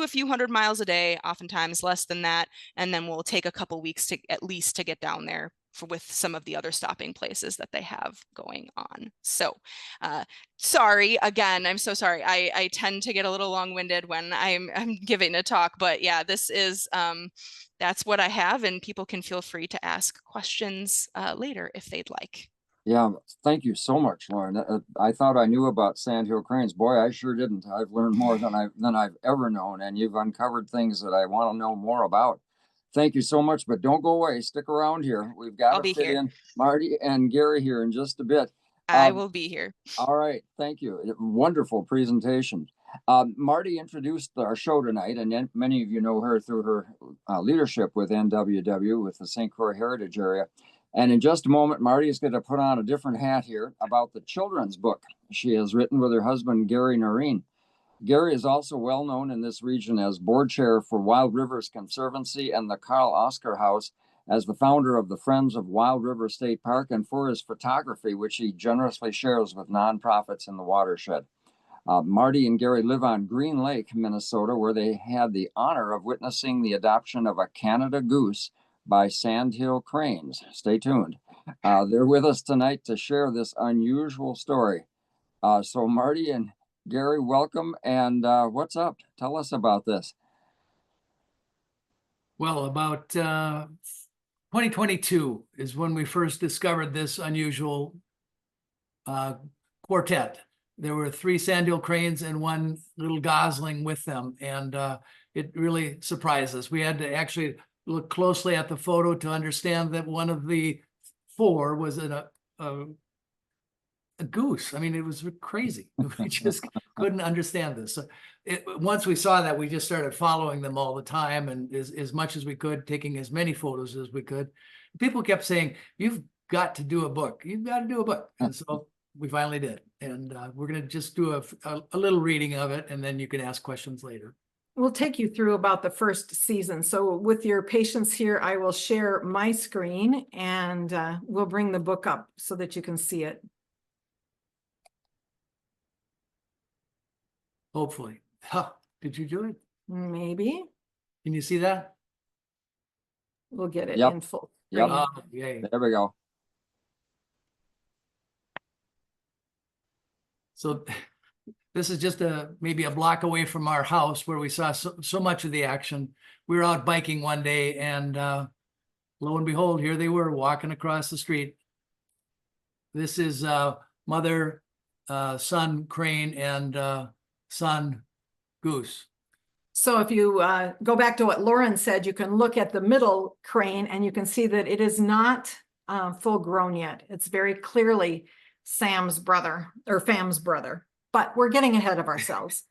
a few hundred miles a day, oftentimes less than that, and then we'll take a couple weeks to at least to get down there with some of the other stopping places that they have going on. So sorry, again, I'm so sorry. I tend to get a little long-winded when I'm giving a talk, but yeah, this is that's what I have, and people can feel free to ask questions later if they'd like. Yeah, thank you so much, Lauren. I thought I knew about Sandhill Cranes. Boy, I sure didn't. I've learned more than I've ever known, and you've uncovered things that I want to know more about. Thank you so much, but don't go away. Stick around here. We've got to fit in Marty and Gary here in just a bit. I will be here. All right, thank you. Wonderful presentation. Marty introduced our show tonight, and many of you know her through her leadership with NWW, with the St. Croix Heritage Area. And in just a moment, Marty is going to put on a different hat here about the children's book she has written with her husband, Gary Noren. Gary is also well known in this region as board chair for Wild Rivers Conservancy and the Carl Oscar House, as the founder of the Friends of Wild River State Park, and for his photography, which he generously shares with nonprofits in the watershed. Marty and Gary live on Green Lake, Minnesota, where they had the honor of witnessing the adoption of a Canada Goose by Sandhill Cranes. Stay tuned. They're with us tonight to share this unusual story. So Marty and Gary, welcome. And what's up? Tell us about this. Well, about 2022 is when we first discovered this unusual quartet. There were 3 Sandhill Cranes and 1 little gosling with them, and it really surprised us. We had to actually look closely at the photo to understand that one of the 4 was a goose. I mean, it was crazy. We just couldn't understand this. So once we saw that, we just started following them all the time, and as much as we could, taking as many photos as we could. People kept saying, "You've got to do a book. You've got to do a book." And so we finally did. And we're going to just do a little reading of it, and then you can ask questions later. We'll take you through about the first season. So with your patience here, I will share my screen, and we'll bring the book up so that you can see it. Hopefully. Huh. Did you do it? Maybe. Can you see that? We'll get it Yep. in full. Yep. Oh, yay. There we go. So this is just maybe a block away from our house where we saw so much of the action. We were out biking one day, and lo and behold, here they were walking across the street. This is mother, son crane, and son goose. So if you go back to what Lauren said, you can look at the middle crane and you can see that it is not full grown yet. It's very clearly Sam's brother or Fam's brother, but we're getting ahead of ourselves.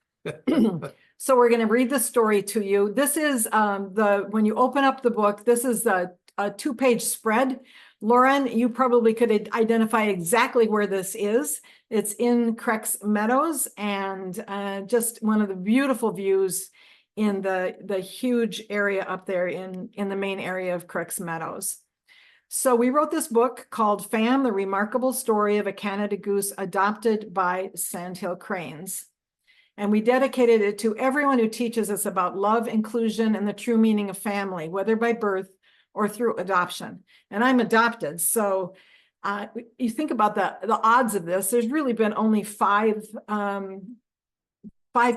So we're going to read the story to you. This is when you open up the book, this is a 2-page spread. Lauren, you probably could identify exactly where this is. It's in Crex Meadows, and just one of the beautiful views in the huge area up there in the main area of Crex Meadows. So we wrote this book called Fam, the Remarkable Story of a Canada Goose Adopted by Sandhill Cranes. And we dedicated it to everyone who teaches us about love, inclusion, and the true meaning of family, whether by birth or through adoption. And I'm adopted. So you think about the odds of this, there's really been only five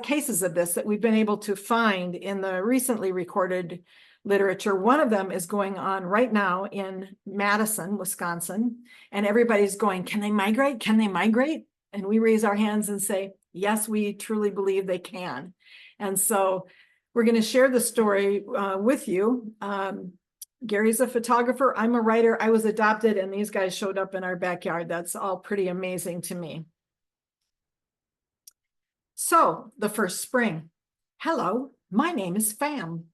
cases of this that we've been able to find in the recently recorded literature. One of them is going on right now in Madison, Wisconsin, and everybody's going, can they migrate? Can they migrate? And we raise our hands and say, yes, we truly believe they can. And so we're going to share the story with you. Gary's a photographer. I'm a writer. I was adopted, and these guys showed up in our backyard. That's all pretty amazing to me. So the first spring. Hello, my name is Fam.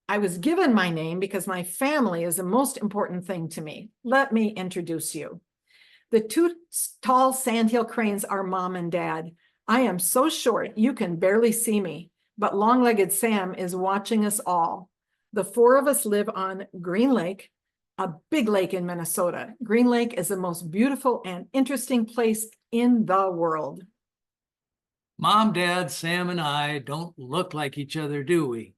I was given my name because my family is the most important thing to me. Let me introduce you. The 2 tall Sandhill Cranes are Mom and Dad. I am so short you can barely see me, but long-legged Sam is watching us all. The 4 of us live on Green Lake, a big lake in Minnesota. Green Lake is the most beautiful and interesting place in the world. Mom, Dad, Sam, and I don't look like each other, do we?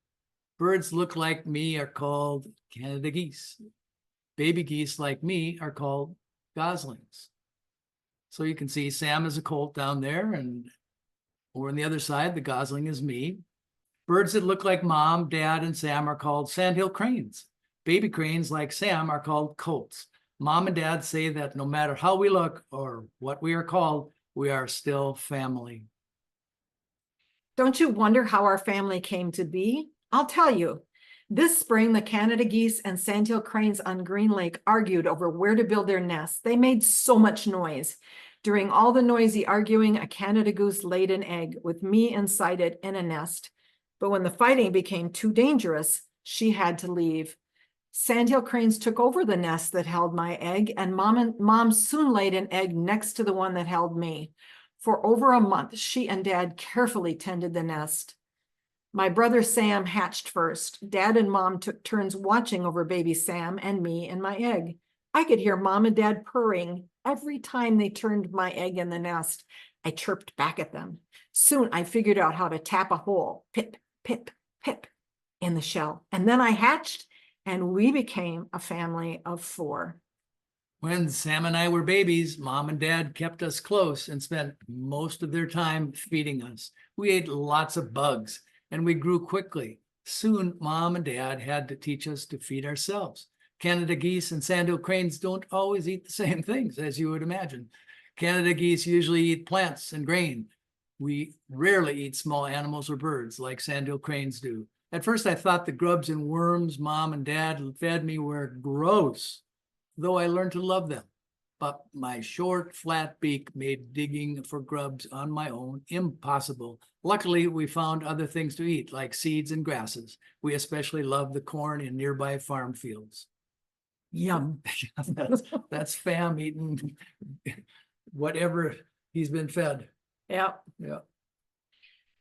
Birds look like me are called Canada geese. Baby geese like me are called goslings. So you can see Sam is a colt down there, and over on the other side, the gosling is me. Birds that look like Mom, Dad, and Sam are called Sandhill Cranes. Baby cranes like Sam are called colts. Mom and Dad say that no matter how we look or what we are called, we are still family. Don't you wonder how our family came to be? I'll tell you. This spring, the Canada geese and Sandhill Cranes on Green Lake argued over where to build their nests. They made so much noise. During all the noisy arguing, a Canada goose laid an egg with me inside it in a nest. But when the fighting became too dangerous, she had to leave. Sandhill Cranes took over the nest that held my egg, and Mom soon laid an egg next to the one that held me. For over a month, she and Dad carefully tended the nest. My brother Sam hatched first. Dad and Mom took turns watching over baby Sam and me and my egg. I could hear Mom and Dad purring every time they turned my egg in the nest. I chirped back at them. Soon I figured out how to tap a hole, pip, pip, pip, in the shell. And then I hatched, and we became a family of 4. When Sam and I were babies, Mom and Dad kept us close and spent most of their time feeding us. We ate lots of bugs, and we grew quickly. Soon, Mom and Dad had to teach us to feed ourselves. Canada geese and Sandhill Cranes don't always eat the same things, as you would imagine. Canada geese usually eat plants and grain. We rarely eat small animals or birds like Sandhill Cranes do. At first, I thought the grubs and worms Mom and Dad fed me were gross, though I learned to love them. But my short, flat beak made digging for grubs on my own impossible. Luckily, we found other things to eat, like seeds and grasses. We especially love the corn in nearby farm fields. Yum. That's Fam eating whatever he's been fed. Yeah. Yeah.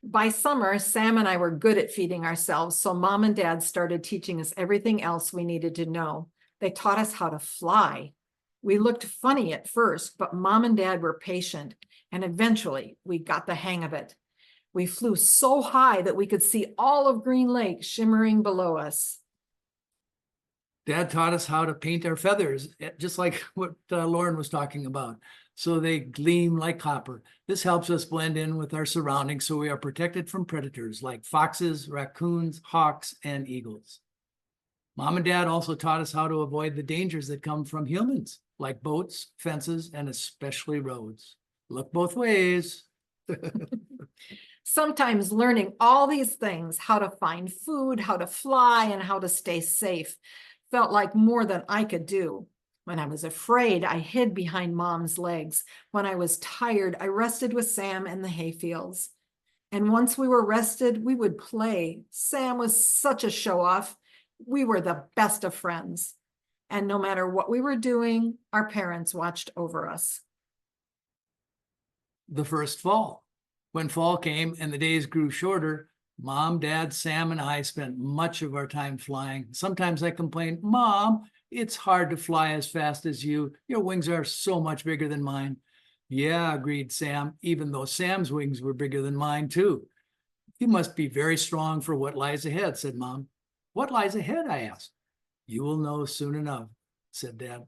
By summer, Sam and I were good at feeding ourselves, so Mom and Dad started teaching us everything else we needed to know. They taught us how to fly. We looked funny at first, but Mom and Dad were patient, and eventually we got the hang of it. We flew so high that we could see all of Green Lake shimmering below us. Dad taught us how to paint our feathers, just like what Lauren was talking about, so they gleam like copper. This helps us blend in with our surroundings so we are protected from predators like foxes, raccoons, hawks, and eagles. Mom and Dad also taught us how to avoid the dangers that come from humans, like boats, fences, and especially roads. Look both ways. Sometimes learning all these things, how to find food, how to fly, and how to stay safe, felt like more than I could do. When I was afraid, I hid behind Mom's legs. When I was tired, I rested with Sam in the hayfields. And once we were rested, we would play. Sam was such a show-off. We were the best of friends. And no matter what we were doing, our parents watched over us. The first fall. When fall came and the days grew shorter, Mom, Dad, Sam, and I spent much of our time flying. Sometimes I complained, Mom, it's hard to fly as fast as you. Your wings are so much bigger than mine. Yeah, agreed Sam, even though Sam's wings were bigger than mine too. You must be very strong for what lies ahead, said Mom. What lies ahead, I asked. You will know soon enough, said Dad.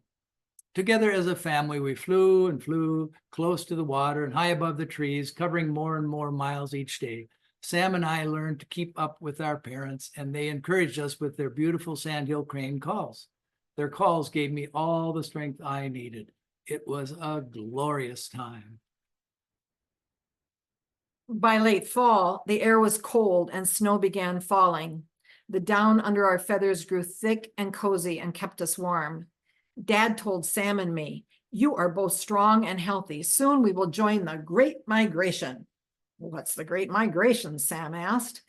Together as a family, we flew and flew close to the water and high above the trees, covering more and more miles each day. Sam and I learned to keep up with our parents, and they encouraged us with their beautiful Sandhill Crane calls. Their calls gave me all the strength I needed. It was a glorious time. By late fall, the air was cold and snow began falling. The down under our feathers grew thick and cozy and kept us warm. Dad told Sam and me, "You are both strong and healthy. Soon we will join the Great Migration." "What's the Great Migration?" Sam asked.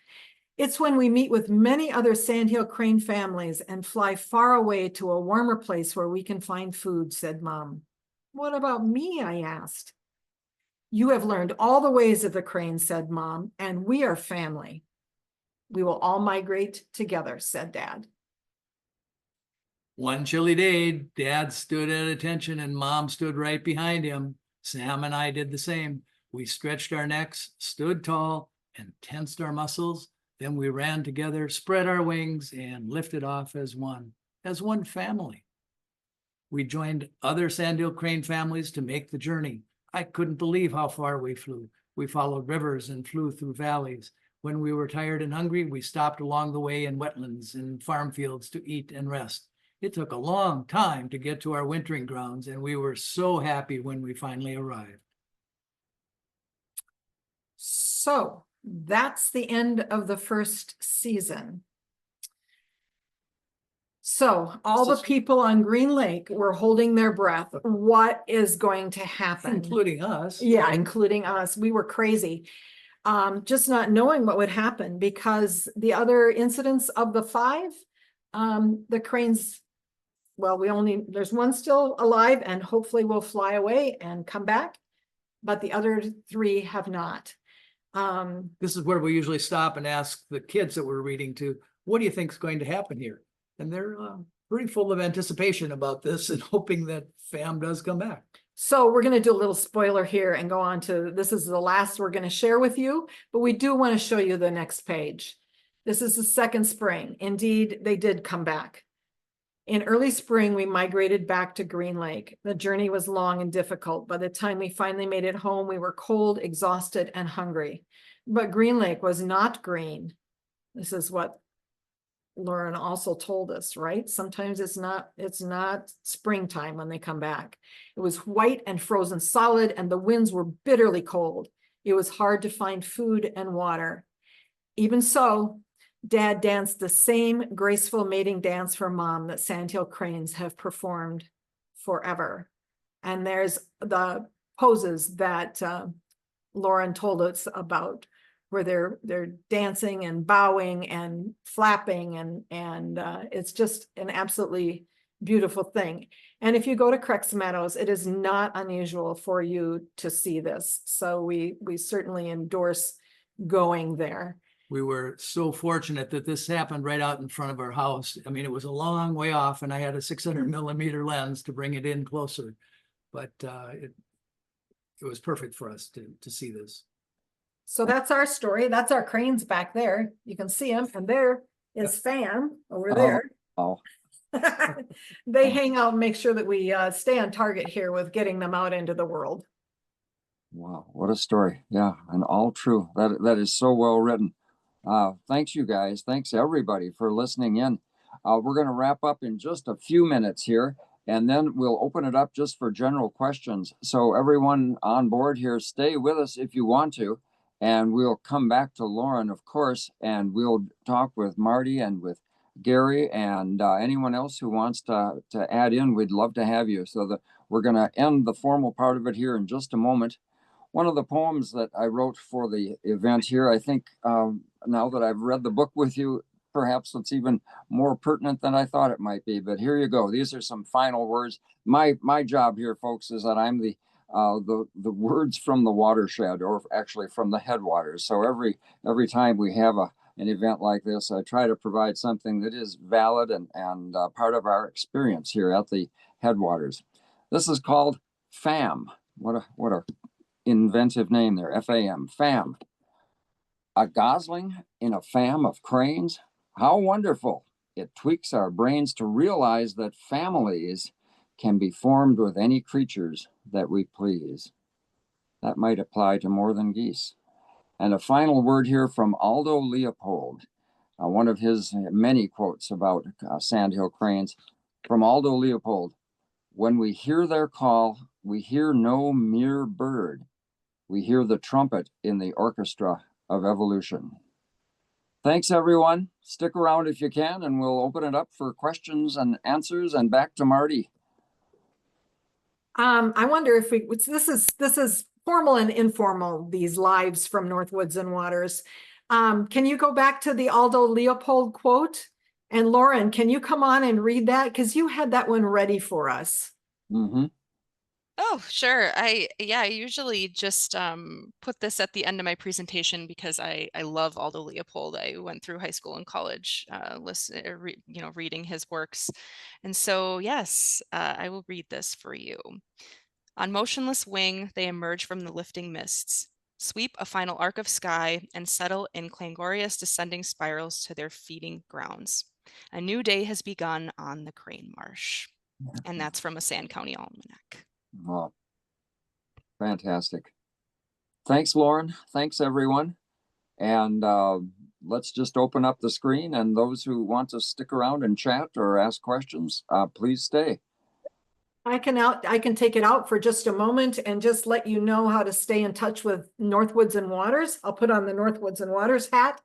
"It's when we meet with many other Sandhill Crane families and fly far away to a warmer place where we can find food," said Mom. "What about me?" I asked. "You have learned all the ways of the crane," said Mom, "and we are family." "We will all migrate together," said Dad. One chilly day, Dad stood at attention and Mom stood right behind him. Sam and I did the same. We stretched our necks, stood tall, and tensed our muscles. Then we ran together, spread our wings, and lifted off as one family. We joined other Sandhill Crane families to make the journey. I couldn't believe how far we flew. We followed rivers and flew through valleys. When we were tired and hungry, we stopped along the way in wetlands and farm fields to eat and rest. It took a long time to get to our wintering grounds, and we were so happy when we finally arrived. So that's the end of the first season. So all the people on Green Lake were holding their breath. What is going to happen? Including us. Yeah, including us. We were crazy. Just not knowing what would happen, because the other incidents of the 5, the cranes, well, there's one still alive and hopefully will fly away and come back, but the other 3 have not. This is where we usually stop and ask the kids that we're reading to, what do you think is going to happen here? And they're pretty full of anticipation about this and hoping that fam does come back. So we're going to do a little spoiler here and go on to, this is the last we're going to share with you, but we do want to show you the next page. This is the second spring. Indeed, they did come back. In early spring, we migrated back to Green Lake. The journey was long and difficult. By the time we finally made it home, we were cold, exhausted, and hungry. But Green Lake was not green. This is what Lauren also told us, right? Sometimes it's not springtime when they come back. It was white and frozen solid, and the winds were bitterly cold. It was hard to find food and water. Even so, Dad danced the same graceful mating dance for Mom that Sandhill Cranes have performed forever. And there's the poses that Lauren told us about, where they're dancing and bowing and flapping, and it's just an absolutely beautiful thing. And if you go to Crex Meadows, it is not unusual for you to see this. So we certainly endorse going there. We were so fortunate that this happened right out in front of our house. I mean, it was a long way off, and I had a 600mm lens to bring it in closer, but it was perfect for us to see this. So that's our story. That's our cranes back there. You can see them, and there is Fan over there. Oh, They hang out and make sure that we stay on target here with getting them out into the world. wow, what a story. Yeah, and all true. That is so well written. Thanks, you guys. Thanks, everybody, for listening in. We're going to wrap up in just a few minutes here, and then we'll open it up just for general questions. So everyone on board here, stay with us if you want to. And we'll come back to Loren, of course, and we'll talk with Marty and with Gary and anyone else who wants to add in. We'd love to have you. So we're going to end the formal part of it here in just a moment. One of the poems that I wrote for the event here, I think now that I've read the book with you, perhaps it's even more pertinent than I thought it might be. But here you go. These are some final words. My job here, folks, is that I'm the words from the watershed, or actually from the headwaters. So every time we have an event like this, I try to provide something that is valid and part of our experience here at the headwaters. This is called FAM. What a inventive name there, FAM, FAM. A gosling in a fam of cranes? How wonderful. It tweaks our brains to realize that families can be formed with any creatures that we please. That might apply to more than geese. And a final word here from Aldo Leopold, one of his many quotes about Sandhill Cranes. From Aldo Leopold: when we hear their call, we hear no mere bird. We hear the trumpet in the orchestra of evolution. Thanks, everyone. Stick around if you can, and we'll open it up for questions and answers. And back to Marty. I wonder if this is formal and informal, these lives from Northwoods and Waters. Can you go back to the Aldo Leopold quote? And Loren, can you come on and read that? Because you had that one ready for us. Mm-hmm. Oh, sure. I usually just put this at the end of my presentation because I love Aldo Leopold. I went through high school and college reading his works. And so, yes, I will read this for you. On motionless wing, they emerge from the lifting mists, sweep a final arc of sky, and settle in clangorous descending spirals to their feeding grounds. A new day has begun on the Crane Marsh. And that's from a Sand County Almanac. Well, fantastic. Thanks, Loren. Thanks, everyone. And let's just open up the screen, and those who want to stick around and chat or ask questions, please stay. I can take it out for just a moment and just let you know how to stay in touch with Northwoods and Waters. I'll put on the Northwoods and Waters hat.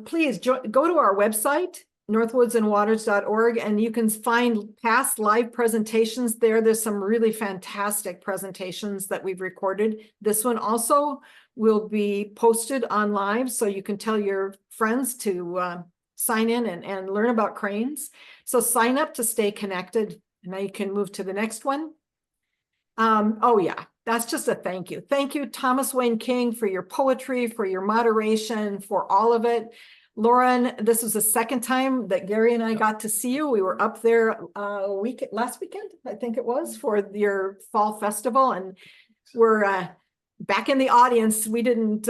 Please go to our website, northwoodsandwaters.org, and you can find past live presentations there. There's some really fantastic presentations that we've recorded. This one also will be posted on live, so you can tell your friends to sign in and learn about cranes. So sign up to stay connected. Now you can move to the next one. Oh yeah, that's just a thank you. Thank you, Thomas Wayne King, for your poetry, for your moderation, for all of it. Loren, this was the second time that Gary and I got to see you. We were up there last weekend, I think it was, for your fall festival, and we're back in the audience. We didn't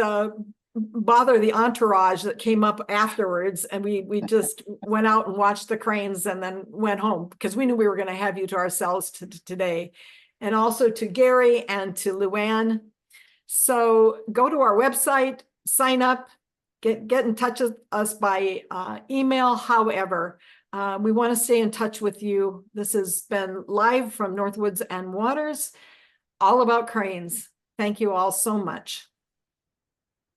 bother the entourage that came up afterwards, and we just went out and watched the cranes and then went home because we knew we were going to have you to ourselves today. And also to Gary and to Luann. So go to our website, sign up, get in touch with us by email. However, we want to stay in touch with you. This has been live from Northwoods and Waters, all about cranes. Thank you all so much.